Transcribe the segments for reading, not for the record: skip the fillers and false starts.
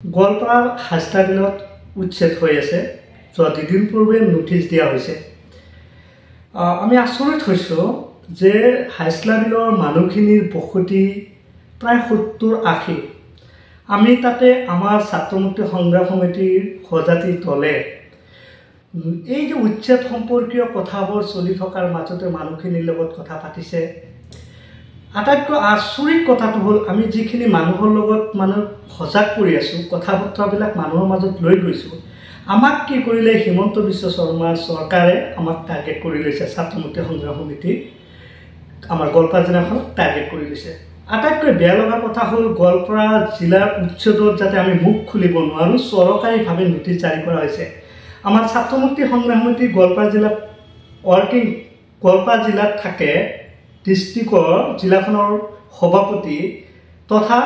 গোৱালপাৰাৰ হাইস্কুল বিলত উচ্ছেদ হৈ আছে। যোৱা দুদিন পূৰ্বে নোটিছ দিয়া হৈছে। আমি আচৰিত হৈছোঁ যে হাইস্কুল বিলৰ মানুহখিনিৰ বসতি প্ৰায় ৭০-৮০। আমি তাতে আমাৰ ছাত্ৰ মুক্তি সংগ্ৰাম সমিতিৰ সজাতি দলে এই যে উচ্ছেদ সম্পৰ্কীয় কথাবোৰ চলি থকাৰ মাজতে মানুহখিনিৰ লগত কথা পাতিছে। আটাইতকৈ আচৰিত কথাটো হ'ল আমি যিখিনি মানুহৰ লগত সজাগ কৰি আছোঁ, কথা বতৰাবিলাক মানুহৰ মাজত লৈ গৈছোঁ, আমাক কি কৰিলে হিমন্ত বিশ্ব শৰ্মাৰ চৰকাৰে আমাক টাৰ্গেট কৰি লৈছে। ছাত্ৰ মুক্তি সংগ্ৰাম সমিতি আমাৰ গোৱালপাৰা জিলাখনক টাৰ্গেট কৰি লৈছে। আটাইতকৈ বেয়া লগা কথা হ'ল গোৱালপাৰা জিলাৰ উচ্ছেদত যাতে আমি মুখ খুলিব নোৱাৰোঁ, চৰকাৰীভাৱে নোটিছ জাৰি কৰা হৈছে। আমাৰ ছাত্ৰ মুক্তি সংগ্ৰাম সমিতি গোৱালপাৰা জিলাত গোৱালপাৰা জিলাত থাকে ডিষ্ট্ৰিক্টৰ জিলাখনৰ সভাপতি তথা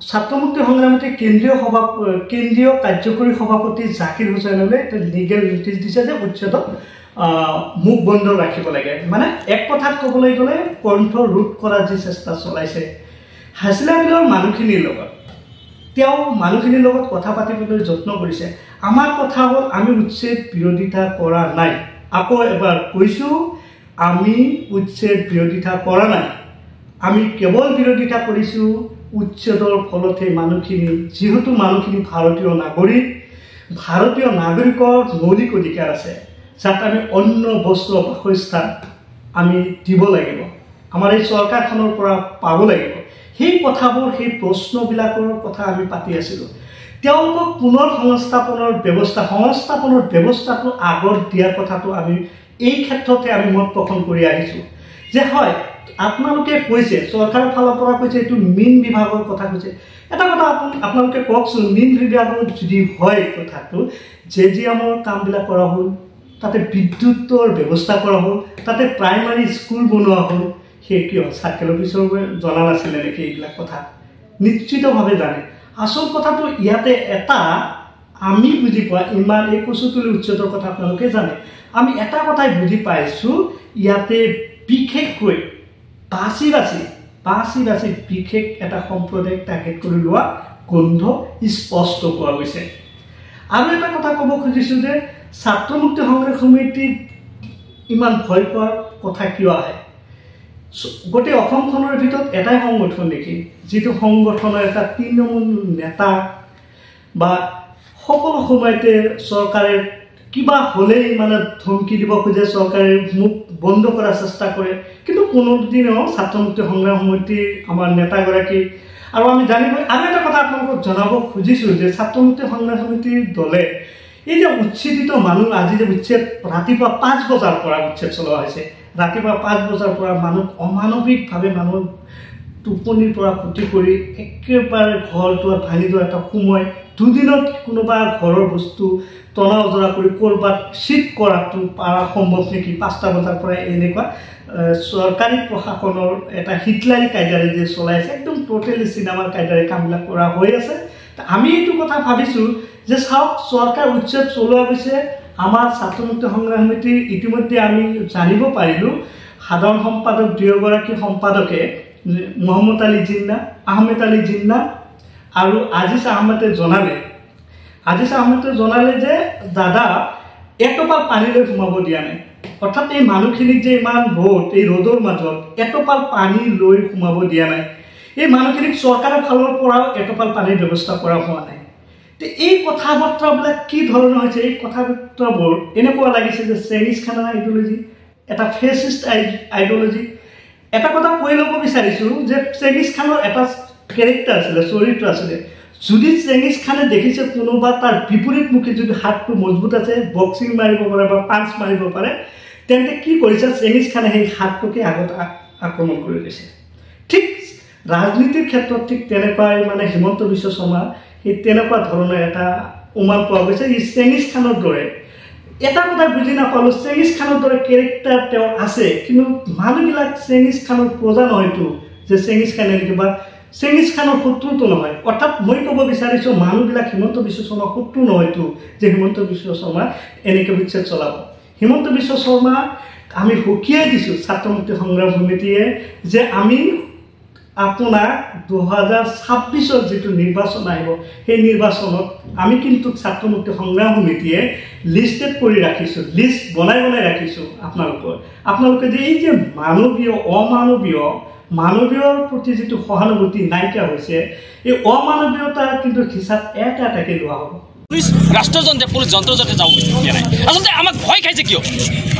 ছাত্ৰ মুক্তি সংগ্ৰাম সমিতিৰ কেন্দ্ৰীয় কাৰ্যকৰী সভাপতি জাকিৰ হুছেইনলৈ এটা লিগেল নোটিছ দিছে যে উচ্ছেদত মুখ বন্ধ ৰাখিব লাগে। মানে এক কথাত ক'বলৈ গ'লে কণ্ঠ ৰোধ কৰাৰ যি চেষ্টা চলাইছে হাইস্কুল বিলৰ মানুহখিনিৰ লগত, তেওঁ মানুহখিনিৰ লগত কথা পাতিবলৈ যত্ন কৰিছে। আমাৰ কথা হ'ল আমি উচ্ছেদ বিৰোধিতা কৰা নাই। আকৌ এবাৰ কৈছোঁ, আমি উচ্ছেদ বিৰোধিতা কৰা নাই। আমি কেৱল বিৰোধিতা কৰিছোঁ উচ্ছেদৰ ফলত সেই মানুহখিনি, যিহেতু মানুহখিনি ভাৰতীয় নাগৰিকৰ মৌলিক অধিকাৰ আছে, যাক আমি অন্য বস্ত্ৰ বাসস্থান আমি দিব লাগিব, আমাৰ এই চৰকাৰখনৰ পৰা পাব লাগিব। সেই কথাবোৰ, সেই প্ৰশ্নবিলাকৰ কথা আমি পাতি আছিলোঁ। তেওঁলোকক পুনৰ সংস্থাপনৰ ব্যৱস্থাটো আগত দিয়াৰ কথাটো আমি এই ক্ষেত্ৰতে আমি মত পোষণ কৰি আহিছোঁ যে হয়, আপোনালোকে কৈছে, চৰকাৰৰ ফালৰ পৰা কৈছে, এইটো মীন বিভাগৰ কথা কৈছে। এটা কথা আপোনালোকে কওকচোন, মীন বিভাগৰ যদি হয় কথাটো, জেজিএমৰ কামবিলাক কৰা হ'ল, তাতে বিদ্যুতৰ ব্যৱস্থা কৰা হ'ল, তাতে প্ৰাইমাৰী স্কুল বনোৱা হ'ল, সেই কিয় চাৰ্কেল অফিচৰ জনা নাছিলে নেকি? এইবিলাক কথা নিশ্চিতভাৱে জানে। আচল কথাটো ইয়াতে এটা আমি বুজি পোৱা, ইমান এই কচুতলি উচ্ছেদৰ কথা আপোনালোকে জানে, আমি এটা কথাই বুজি পাইছোঁ, ইয়াতে বিশেষকৈ বাছি বাছি বিশেষ এটা সম্প্ৰদায়ক টাৰ্গেট কৰি লোৱা গোন্ধ স্পষ্ট পোৱা গৈছে। আৰু এটা কথা ক'ব খুজিছোঁ যে ছাত্ৰ মুক্তি সংগ্ৰাম সমিতিক ইমান ভয় খোৱাৰ কথা কিয় আহে? গোটেই অসমখনৰ ভিতৰত এটাই সংগঠন নেকি, যিটো সংগঠনৰ এটা তৃণমূল নেতা বা সকলো সময়তে চৰকাৰে কিবা হ'লেই ধমকি দিব খোজে, চৰকাৰে মুখ বন্ধ কৰাৰ চেষ্টা কৰে, কিন্তু কোনোদিনেও ছাত্ৰ মুক্তি সংগ্ৰাম সমিতিৰ আমাৰ নেতাগৰাকী। আৰু আমি জানিব, আৰু এটা কথা আপোনালোকক জনাব খুজিছোঁ যে ছাত্ৰ মুক্তি সংগ্ৰাম সমিতিৰ দলে এই যে উচ্ছেদিত মানুহ, আজি যে উচ্ছেদ ৰাতিপুৱা ৫ বজাৰ পৰা উচ্ছেদ চলোৱা হৈছে, ৰাতিপুৱা ৫ বজাৰ পৰা মানুহ অমানৱিকভাৱে টোপনিৰ পৰা ক্ষতি কৰি একেবাৰে ঘৰ দুৱাৰ ভাঙি যোৱা এটা সময়, দুদিনত কোনোবা ঘৰৰ বস্তু টনা ওজৰা কৰি ক'ৰবাত চিট কৰাটো পাৰা সম্ভৱ নেকি? ৫টা বজাৰ পৰা এনেকুৱা চৰকাৰী প্ৰশাসনৰ এটা হিটলাৰী কায়দাৰে যে চলাইছে, একদম টোটেলি চিনেমাৰ কায়দাৰে কামবিলাক কৰা হৈ আছে। আমি এইটো কথা ভাবিছোঁ যে চাওক, চৰকাৰ উচ্ছেদ চলোৱা গৈছে। আমাৰ ছাত্ৰ মুক্তি সংগ্ৰাম সমিতিৰ ইতিমধ্যে আমি জানিব পাৰিলোঁ, সাধাৰণ সম্পাদক দুয়োগৰাকী সম্পাদকে মহম্মদ আলী জিন্না, আহমেদ আলী জিন্না আৰু আজিজ আহমেদে জনালে যে দাদা এটোপাল পানীলৈ সোমাব দিয়া নাই। অৰ্থাৎ এই মানুহখিনিক যে ইমান এই ৰ'দৰ মাজত এটোপাল পানী লৈ সোমাব দিয়া নাই, এই মানুহখিনিক চৰকাৰৰ ফালৰ পৰাও এটোপাল পানীৰ ব্যৱস্থা কৰা হোৱা নাই। এই কথা বতৰাবিলাক কি ধৰণৰ হৈছে? এই কথা বতৰাবোৰ এনেকুৱা লাগিছে যে চেঙিজ খানাৰ আইডিঅ'লজি, এটা ফেচিষ্ট আইডিঅ'লজি। এটা কথা কৈ ল'ব বিচাৰিছোঁ যে চেঙিজ খানৰ এটা কেৰেক্টাৰ আছিলে, চৰিত্ৰ আছিলে। যদি চেঙিজ খানে দেখিছে কোনোবা তাৰ বিপৰীতমুখী যদি হাতটো মজবুত আছে, বক্সিং মাৰিব পাৰে বা পাঞ্চ মাৰিব পাৰে, তেন্তে কি কৰিছে চেঙিজ খানে? সেই হাতটোকে আগত আক্ৰমণ কৰি লৈছে। ঠিক ৰাজনীতিৰ ক্ষেত্ৰত ঠিক তেনেকুৱাই হিমন্ত বিশ্ব শৰ্মা সেই তেনেকুৱা ধৰণৰ এটা উমান পোৱা গৈছে। ই চেঙিজ খানৰ দৰে, এটা কথা বুজি নাপালোঁ, চেঙিজ খানৰ দৰে কেৰেক্টাৰ তেওঁ আছে, কিন্তু মানুহবিলাক চেঙিজ খানৰ প্ৰজা নহয়তো যে চেঙিজ খানে এনেকৈ বা চেঙিজ খানৰ শত্ৰুটো নহয়। অৰ্থাৎ মই ক'ব বিচাৰিছোঁ, মানুহবিলাক হিমন্ত বিশ্ব শৰ্মাৰ শত্ৰু নহয়তো যে হিমন্ত বিশ্ব শৰ্মা এনেকৈ উচ্ছেদ চলাব। হিমন্ত বিশ্ব শৰ্মা আমি সকীয়াই দিছোঁ ছাত্ৰ মুক্তি সংগ্ৰাম সমিতিয়ে যে আমি আপোনাৰ 2026 যিটো নিৰ্বাচন আহিব সেই নিৰ্বাচনত আমি কিন্তু ছাত্ৰ মুক্তি সংগ্ৰাম সমিতিয়ে লিষ্টেড কৰি ৰাখিছোঁ, লিষ্ট বনাই ৰাখিছোঁ আপোনালোকে যে এই যে মানৱীয়ৰ প্ৰতি যিটো সহানুভূতি নাইকিয়া হৈছে, এই অমানৱীয়তাৰ কিন্তু হিচাপ এটাকে লোৱা হ'ব। পুলিচ ৰাষ্ট্ৰযন্ত্ৰে পুলিচ যন্ত্ৰ যাতে যাব দিয়া নাই। আচলতে আমাক ভয় খাইছে কিয়?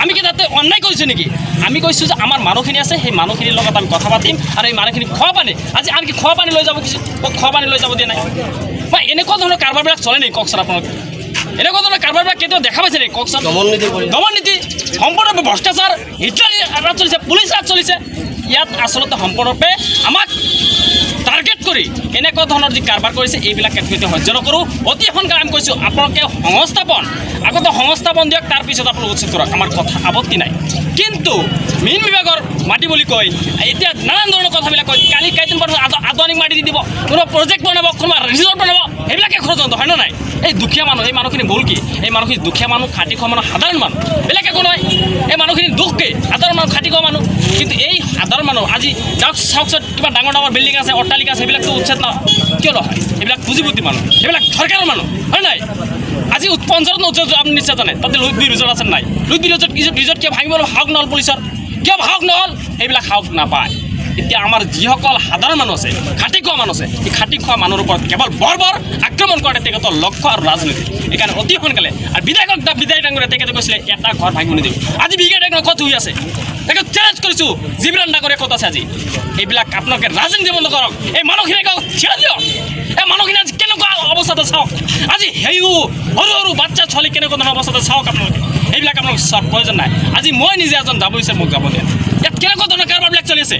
আমি কি তাতে অন্যায় কৰিছোঁ নেকি? আমি কৈছোঁ যে আমাৰ মানুহখিনি আছে, সেই মানুহখিনিৰ লগত আমি কথা পাতিম আৰু এই মানুহখিনি খোৱা পানী আজি আনকি খোৱা পানী লৈ যাব কিছু খোৱা পানী লৈ যাব দিয়া নাই। বা এনেকুৱা ধৰণৰ কাৰবাৰবিলাক চলে নেকি কওকচোন আপোনালোকে? এনেকুৱা ধৰণৰ কাৰবাৰবিলাক কেতিয়াও দেখা পাইছে নেকি কওকচোন? দমন নীতি সম্পূৰ্ণৰূপে ভ্ৰষ্টাচাৰ, হিটলাৰী ৰাজ চলিছে, পুলিচ ৰাজ চলিছে। ইয়াত আচলতে সম্পূৰ্ণৰূপে আমাক টাৰ্গেট কৰি এনেকুৱা ধৰণৰ যি কাৰবাৰ কৰিছে এইবিলাক কেতিয়াও সহ্য নকৰোঁ। অতি সোনকালে আমি কৈছোঁ আপোনালোকে আগতে সংস্থাপন দিয়ক, তাৰপিছত আপোনালোক উচ্ছেদ কৰক, আমাৰ কথা আপত্তি নাই। কিন্তু মীন বিভাগৰ মাটি বুলি কয় এতিয়া নানান ধৰণৰ কথাবিলাক কয়। কালি কেইদিন পাছত আদানীক মাটি দি দিব, কোনোবা প্ৰজেক্ট বনাব, কোনোবা ৰিজৰ্ট বনাব, সেইবিলাকে ষড়যন্ত্ৰ হয় নে নাই? এই দুখীয়া মানুহ, এই মানুহখিনি ভুল কি? এই মানুহখিনি দুখীয়া মানুহ, খাটি খোৱা মানুহ, সাধাৰণ মানুহ, বেলেগ একো নহয়। এই মানুহখিনি দুখ কি? সাধাৰণ মানুহ, খাটি খোৱা মানুহ। কিন্তু এই সাধাৰণ মানুহ আজি চাওকচোন কিবা ডাঙৰ বিল্ডিং আছে, অট্টালিকা আছে, সেইবিলাকতো উচ্ছেদ কিয় নহয়? এইবিলাক পুঁজিপতি মানুহ, এইবিলাক চৰকাৰৰ মানুহ হয় নাই? আজি পঞ্চায়ত উচ্ছেদ আপুনি নিশ্চয় জানে, তাতে লুইট ৰিজৰ্ট আছে নাই? লুইট ৰিজৰ্ট কিয় ভাঙিব সাহস নহ'ল পুলিচৰ? কিয় সাহস নহ'ল? সেইবিলাক সাহস নাপায়। এতিয়া আমাৰ যিসকল সাধাৰণ মানুহ আছে, খাটি খোৱা মানুহ আছে, এই খাটি খোৱা মানুহৰ ওপৰত কেৱল বৰ আক্ৰমণ কৰে তেখেতৰ লক্ষ্য আৰু ৰাজনীতি। সেইকাৰণে অতি সোনকালে আৰু বিধায়ক ডাঙৰীয়া তেখেতে কৈছিলে এটা ঘৰ ভাঙিব নিদিব। আজি বিধায়ক ক'ত হৈ আছে? তেখেত চেলেঞ্জ কৰিছোঁ, জীবৰান ডাঙৰীয়া ক'ত আছে আজি? এইবিলাক আপোনালোকে ৰাজনীতি বন্ধ কৰক, এই মানুহখিনিক ছেড়ে দিয়ক। এই মানুহখিনি আজি কেনেকুৱা অৱস্থাতে চাওক, আজি সৰু বাচ্চা ছোৱালী কেনেকুৱা ধৰণৰ অৱস্থাতে চাওক আপোনালোকে। এইবিলাক আপোনালোক চোৱাৰ প্ৰয়োজন নাই। আজি মই নিজে এজন যাব বিচাৰে, মোক যাব দিয়ে। ইয়াত কেনেকুৱা ধৰণৰ কাৰবাৰবিলাক চলি আছে?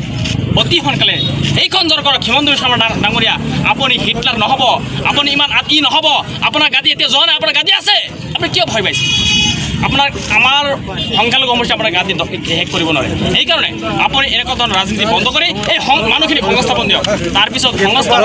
অতি সোনকালে এইখন চৰকাৰক হিমন্ত বিশ্ব শৰ্মা ডাঙৰীয়া, আপুনি হিটলাৰ নহ'ব, আপুনি ইমান নহ'ব, আপোনাৰ গাদী এতিয়া যোৱা নাই, আপোনাৰ গাদী আছে, আপুনি কিয় ভয় পাইছে? আমাৰ সংখ্যালঘু সমস্যা আপোনাৰ গাদী শেষ কৰিব নোৱাৰে। সেইকাৰণে আপুনি এনেকুৱা ধৰণৰ ৰাজনীতি বন্ধ কৰি এই মানুহখিনি সংস্থাপন দিয়ক, তাৰপিছত সংস্থাপন